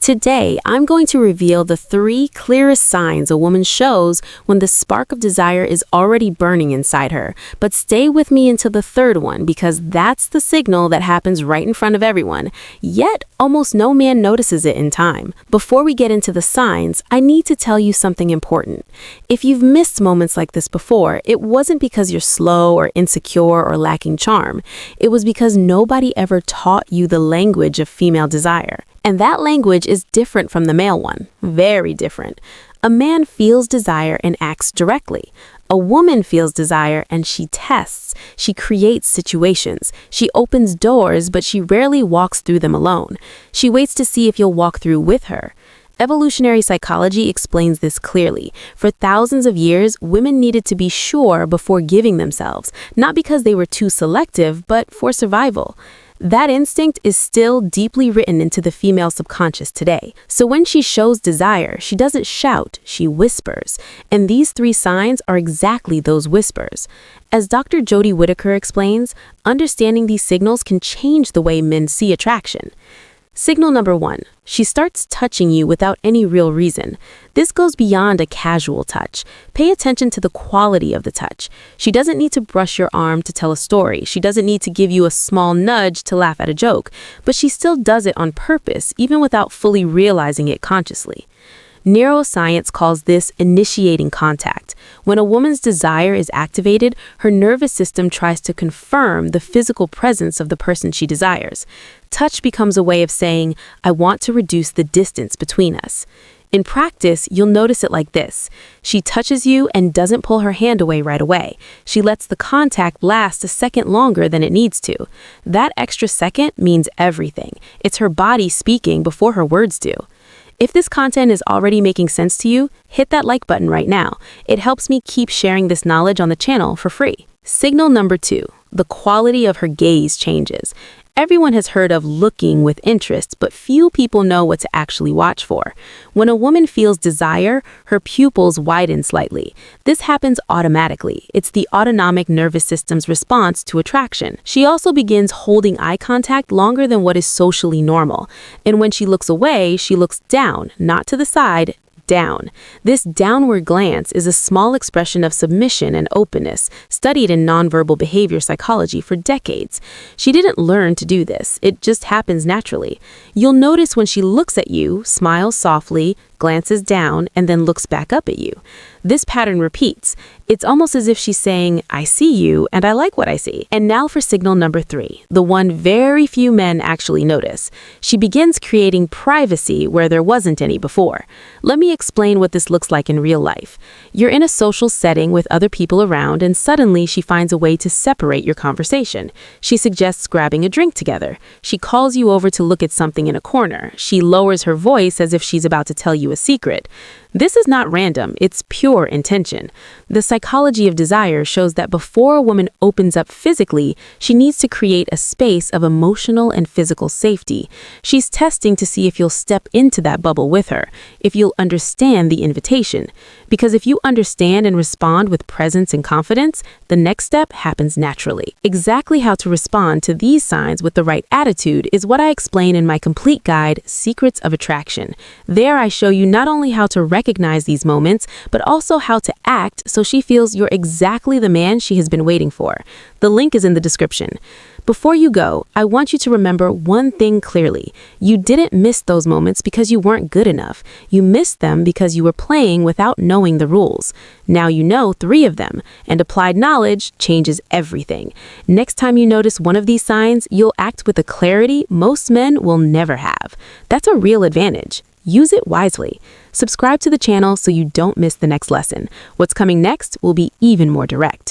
Today, I'm going to reveal the 3 clearest signs a woman shows when the spark of desire is already burning inside her. But stay with me until the 3rd one, because that's the signal that happens right in front of everyone. Yet, almost no man notices it in time. Before we get into the signs, I need to tell you something important. If you've missed moments like this before, it wasn't because you're slow or insecure or lacking charm. It was because nobody ever taught you the language of female desire. And that language is different from the male one. Very different. A man feels desire and acts directly. A woman feels desire and she tests. She creates situations. She opens doors, but she rarely walks through them alone. She waits to see if you'll walk through with her. Evolutionary psychology explains this clearly. For thousands of years, women needed to be sure before giving themselves, not because they were too selective, but for survival. That instinct is still deeply written into the female subconscious today. So when she shows desire, she doesn't shout, she whispers. And these 3 signs are exactly those whispers. As Dr. Jody Whittaker explains, understanding these signals can change the way men see attraction. Signal number 1, she starts touching you without any real reason. This goes beyond a casual touch. Pay attention to the quality of the touch. She doesn't need to brush your arm to tell a story. She doesn't need to give you a small nudge to laugh at a joke. But she still does it on purpose, even without fully realizing it consciously. Neuroscience calls this initiating contact. When a woman's desire is activated, her nervous system tries to confirm the physical presence of the person she desires. Touch becomes a way of saying, I want to reduce the distance between us. In practice, you'll notice it like this. She touches you and doesn't pull her hand away right away. She lets the contact last a second longer than it needs to. That extra second means everything. It's her body speaking before her words do. If this content is already making sense to you, hit that like button right now. It helps me keep sharing this knowledge on the channel for free. Signal number 2, the quality of her gaze changes. Everyone has heard of looking with interest, but few people know what to actually watch for. When a woman feels desire, her pupils widen slightly. This happens automatically. It's the autonomic nervous system's response to attraction. She also begins holding eye contact longer than what is socially normal. And when she looks away, she looks down, not to the side, down. This downward glance is a small expression of submission and openness, studied in nonverbal behavior psychology for decades. She didn't learn to do this. It just happens naturally. You'll notice when she looks at you, smiles softly, glances down, and then looks back up at you. This pattern repeats. It's almost as if she's saying, I see you, and I like what I see. And now for signal number 3, the one very few men actually notice. She begins creating privacy where there wasn't any before. Let me explain what this looks like in real life. You're in a social setting with other people around, and suddenly she finds a way to separate your conversation. She suggests grabbing a drink together. She calls you over to look at something in a corner. She lowers her voice as if she's about to tell you a secret. This is not random, it's pure intention. The psychology of desire shows that before a woman opens up physically, she needs to create a space of emotional and physical safety. She's testing to see if you'll step into that bubble with her, if you'll understand the invitation. Because if you understand and respond with presence and confidence, the next step happens naturally. Exactly how to respond to these signs with the right attitude is what I explain in my complete guide, Secrets of Attraction. There I show you not only how to recognize these moments, but also how to act so she feels you're exactly the man she has been waiting for. The link is in the description. Before you go, I want you to remember one thing clearly. You didn't miss those moments because you weren't good enough. You missed them because you were playing without knowing the rules. Now you know 3 of them, and applied knowledge changes everything. Next time you notice one of these signs, you'll act with a clarity most men will never have. That's a real advantage. Use it wisely. Subscribe to the channel so you don't miss the next lesson. What's coming next will be even more direct.